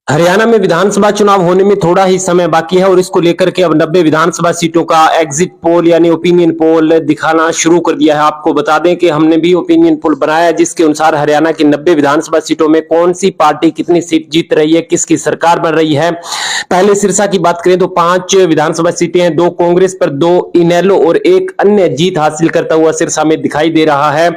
हरियाणा में विधानसभा चुनाव होने में थोड़ा ही समय बाकी है और इसको लेकर के अब 90 विधानसभा सीटों का एग्जिट पोल यानी ओपिनियन पोल दिखाना शुरू कर दिया है। आपको बता दें कि हमने भी ओपिनियन पोल बनाया जिसके अनुसार हरियाणा की 90 विधानसभा सीटों में कौन सी पार्टी कितनी सीट जीत रही है, किसकी सरकार बन रही है। पहले सिरसा की बात करें तो 5 विधानसभा सीटें हैं, 2 कांग्रेस पर, 2 इनेलो और एक अन्य जीत हासिल करता हुआ सिरसा में दिखाई दे रहा है।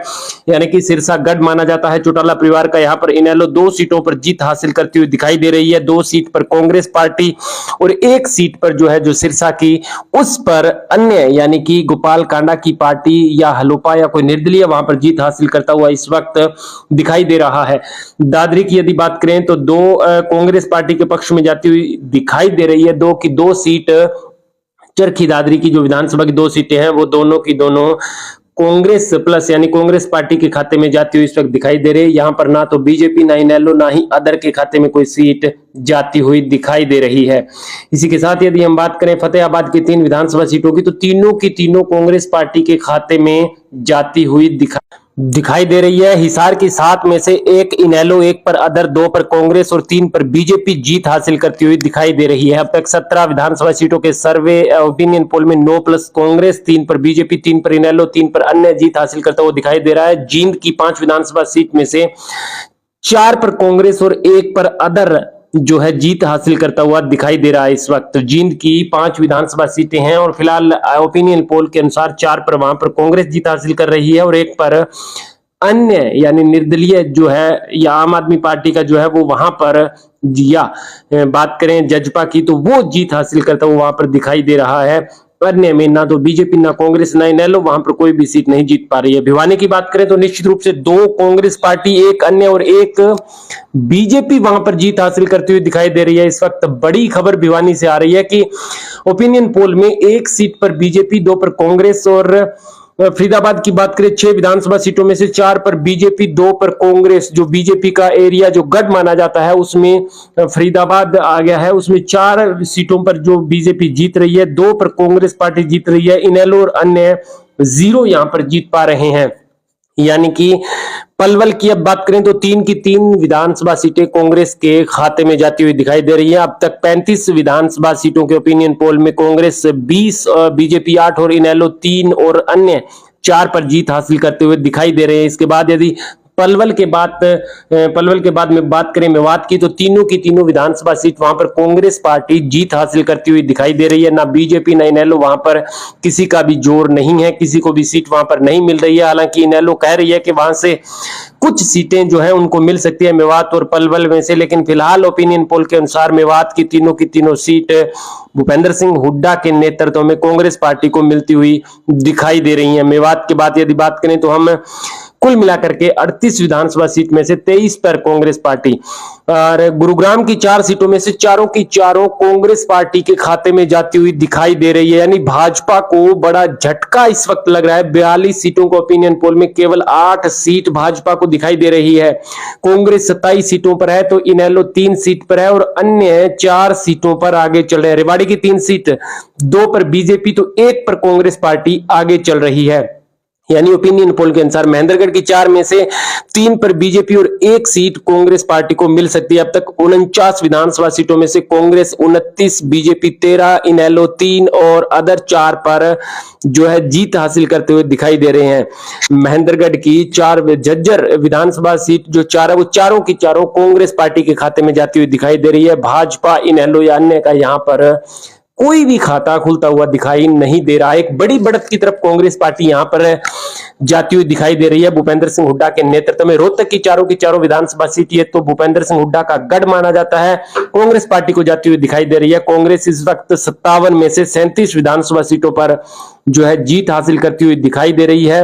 यानी कि सिरसा गढ़ माना जाता है चौटाला परिवार का। यहाँ पर इनेलो 2 सीटों पर जीत हासिल करती हुई दिखाई दे रही है, 2 सीट पर कांग्रेस पार्टी और 1 सीट पर जो है जो सिरसा की उस पर अन्य यानी कि गोपाल कांडा की पार्टी या हलोपा या कोई निर्दलीय वहां पर जीत हासिल करता हुआ इस वक्त दिखाई दे रहा है। दादरी की यदि बात करें तो 2 कांग्रेस पार्टी के पक्ष में जाती हुई दिखाई दे रही है, 2 की 2 सीट चरखी दादरी की जो विधानसभा की 2 सीटें हैं वो दोनों की दोनों कांग्रेस प्लस यानी कांग्रेस पार्टी के खाते में जाती हुई इस वक्त दिखाई दे रही है। यहां पर ना तो बीजेपी, ना इनेलो, ना ही अदर के खाते में कोई सीट जाती हुई दिखाई दे रही है। इसी के साथ यदि हम बात करें फतेहाबाद की 3 विधानसभा सीटों की तो तीनों की तीनों कांग्रेस पार्टी के खाते में जाती हुई दिखाई दे रही है। हिसार की 7 में से 1 इनेलो, 1 पर अदर, 2 पर कांग्रेस और 3 पर बीजेपी जीत हासिल करती हुई दिखाई दे रही है। अब तक 17 विधानसभा सीटों के सर्वे ओपिनियन पोल में 9 प्लस कांग्रेस, 3 पर बीजेपी, 3 पर इनेलो, 3 पर अन्य जीत हासिल करता हुआ दिखाई दे रहा है। जींद की 5 विधानसभा सीट में से 4 पर कांग्रेस और 1 पर अदर जो है जीत हासिल करता हुआ दिखाई दे रहा है। इस वक्त जींद की 5 विधानसभा सीटें हैं और फिलहाल ओपिनियन पोल के अनुसार 4 पर वहां पर कांग्रेस जीत हासिल कर रही है और 1 पर अन्य यानी निर्दलीय जो है या आम आदमी पार्टी का जो है वो वहां पर, या बात करें जजपा की तो वो जीत हासिल करता हुआ वहां पर दिखाई दे रहा है। अन्य में ना तो बीजेपी, ना कांग्रेस, ना इनेलो वहां पर कोई भी सीट नहीं जीत पा रही है। भिवानी की बात करें तो निश्चित रूप से 2 कांग्रेस पार्टी, 1 अन्य और 1 बीजेपी वहां पर जीत हासिल करती हुई दिखाई दे रही है। इस वक्त बड़ी खबर भिवानी से आ रही है कि ओपिनियन पोल में 1 सीट पर बीजेपी, 2 पर कांग्रेस और फरीदाबाद की बात करें 6 विधानसभा सीटों में से 4 पर बीजेपी, 2 पर कांग्रेस। जो बीजेपी का एरिया जो गढ़ माना जाता है उसमें फरीदाबाद आ गया है, उसमें 4 सीटों पर जो बीजेपी जीत रही है, 2 पर कांग्रेस पार्टी जीत रही है, इनेलो और अन्य 0 यहां पर जीत पा रहे हैं। यानी कि पलवल की अब बात करें तो 3 की 3 विधानसभा सीटें कांग्रेस के खाते में जाती हुई दिखाई दे रही है। अब तक 35 विधानसभा सीटों के ओपिनियन पोल में कांग्रेस 20, बीजेपी 8 और इनेलो 3 और अन्य 4 पर जीत हासिल करते हुए दिखाई दे रहे हैं। इसके बाद यदि पलवल के बाद में बात करें मेवात की तो तीनों की तीनों विधानसभा सीट वहां पर कांग्रेस पार्टी जीत हासिल करती हुई दिखाई दे रही है। ना बीजेपी, ना इनेलो, वहां पर किसी का भी जोर नहीं है, किसी को भी सीट वहां पर नहीं मिल रही है। हालांकि इनेलो कह रही है कि वहां से कुछ सीटें जो है उनको मिल सकती है मेवात और पलवल में से, लेकिन फिलहाल ओपिनियन पोल के अनुसार मेवात की तीनों सीट भूपेंद्र सिंह हुड्डा के नेतृत्व में कांग्रेस पार्टी को मिलती हुई दिखाई दे रही है। मेवात के बाद यदि बात करें तो हम कुल मिलाकर के 38 विधानसभा सीट में से 23 पर कांग्रेस पार्टी और गुरुग्राम की 4 सीटों में से चारों की चारों कांग्रेस पार्टी के खाते में जाती हुई दिखाई दे रही है। यानी भाजपा को बड़ा झटका इस वक्त लग रहा है। 42 सीटों को ओपिनियन पोल में केवल 8 सीट भाजपा को दिखाई दे रही है। कांग्रेस 27 सीटों पर है तो इनेलो 3 सीट पर है और अन्य 4 सीटों पर आगे चल रहे हैं। रेवाड़ी की 3 सीट, 2 पर बीजेपी तो 1 पर कांग्रेस पार्टी आगे चल रही है। यानी ओपिनियन पोल के अनुसार महेंद्रगढ़ की 4 में से 3 पर बीजेपी और 1 सीट कांग्रेस पार्टी को मिल सकती है। अब तक 49 विधानसभा सीटों में से कांग्रेस 29, बीजेपी 13, इनेलो 3 और अदर 4 पर जो है जीत हासिल करते हुए दिखाई दे रहे हैं। महेंद्रगढ़ की 4 झज्जर विधानसभा सीट जो 4 है वो चारों की चारों कांग्रेस पार्टी के खाते में जाती हुई दिखाई दे रही है। भाजपा, इनेलो या अन्य का यहां पर कोई भी खाता खुलता हुआ दिखाई नहीं दे रहा है। एक बड़ी बढ़त की तरफ कांग्रेस पार्टी यहां पर जाती हुई दिखाई दे रही है भूपेंद्र सिंह हुड्डा के नेतृत्व में। रोहतक की चारों विधानसभा सीट ये तो भूपेंद्र सिंह हुड्डा का गढ़ माना जाता है, कांग्रेस पार्टी को जाती हुई दिखाई दे रही है। कांग्रेस इस वक्त 57 में से 37 विधानसभा सीटों पर जो है जीत हासिल करती हुई दिखाई दे रही है।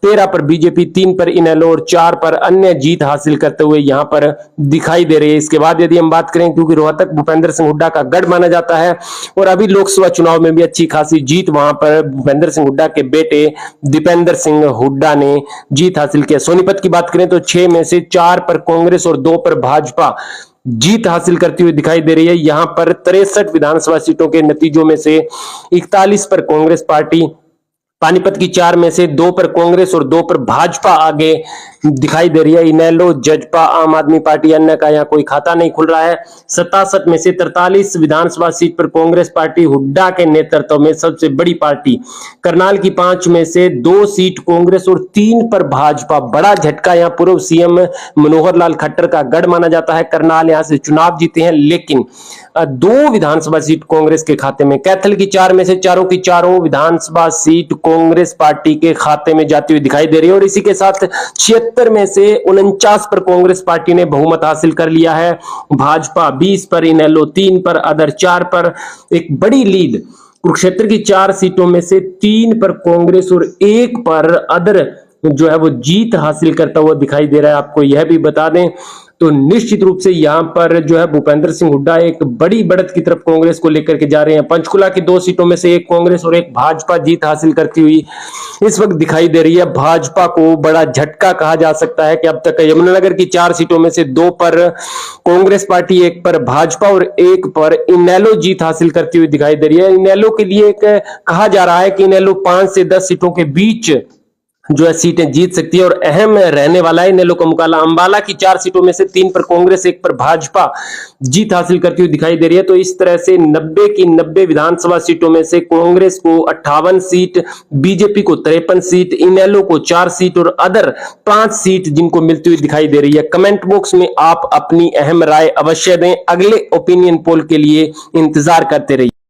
13 पर बीजेपी, 3 पर इनेलो और 4 पर अन्य जीत हासिल करते हुए यहां पर दिखाई दे रही है। इसके बाद यदि हम बात करें, क्योंकि रोहतक भूपेंद्र सिंह हुड्डा का गढ़ माना जाता है और अभी लोकसभा चुनाव में भी अच्छी खासी जीत वहां पर भूपेंद्र सिंह हुड्डा के बेटे दीपेंद्र सिंह हुड्डा ने जीत हासिल किया। सोनीपत की बात करें तो 6 में से 4 पर कांग्रेस और 2 पर भाजपा जीत हासिल करती हुई दिखाई दे रही है। यहां पर 63 विधानसभा सीटों के नतीजों में से 41 पर कांग्रेस पार्टी, पानीपत की 4 में से 2 पर कांग्रेस और 2 पर भाजपा आगे दिखाई दे रही है। इनेलो, जजपा, आम आदमी पार्टी, अन्य का यहाँ कोई खाता नहीं खुल रहा है। 67 में से 43 विधानसभा सीट पर कांग्रेस पार्टी हुड्डा के नेतृत्व में सबसे बड़ी पार्टी। करनाल की 5 में से 2 सीट कांग्रेस और 3 पर भाजपा। बड़ा झटका यहाँ पूर्व सीएम मनोहर लाल खट्टर का गढ़ माना जाता है। करनाल यहाँ से चुनाव जीते हैं, लेकिन 2 विधानसभा सीट कांग्रेस के खाते में। कैथल की 4 में से चारों की चारों विधानसभा सीट कांग्रेस पार्टी के खाते में जाती हुई दिखाई दे रही है और इसी के साथ 76 में से 49 पर कांग्रेस पार्टी ने बहुमत हासिल कर लिया है। भाजपा 20 पर, इनेलो 3 पर, अदर 4 पर। एक बड़ी लीड कुरुक्षेत्र की 4 सीटों में से 3 पर कांग्रेस और 1 पर अदर जो है वो जीत हासिल करता हुआ दिखाई दे रहा है। आपको यह भी बता दें तो निश्चित रूप से यहां पर जो है भूपेंद्र सिंह हुड्डा एक बड़ी बढ़त की तरफ कांग्रेस को लेकर के जा रहे हैं। पंचकुला की 2 सीटों में से 1 कांग्रेस और 1 भाजपा जीत हासिल करती हुई इस वक्त दिखाई दे रही है। भाजपा को बड़ा झटका कहा जा सकता है कि अब तक यमुनानगर की 4 सीटों में से 2 पर कांग्रेस पार्टी, 1 पर भाजपा और 1 पर इनेलो जीत हासिल करती हुई दिखाई दे रही है। इनेलो के लिए कहा जा रहा है कि इनेलो 5 से 10 सीटों के बीच जो है सीटें जीत सकती है और अहम रहने वाला है इनेलो का मुकाबला। अंबाला की 4 सीटों में से 3 पर कांग्रेस, 1 पर भाजपा जीत हासिल करती हुई दिखाई दे रही है। तो इस तरह से 90 की 90 विधानसभा सीटों में से कांग्रेस को 58 सीट, बीजेपी को 53 सीट, इनेलो को 4 सीट और अदर 5 सीट जिनको मिलती हुई दिखाई दे रही है। कमेंट बॉक्स में आप अपनी अहम राय अवश्य दें। अगले ओपिनियन पोल के लिए इंतजार करते रहिए।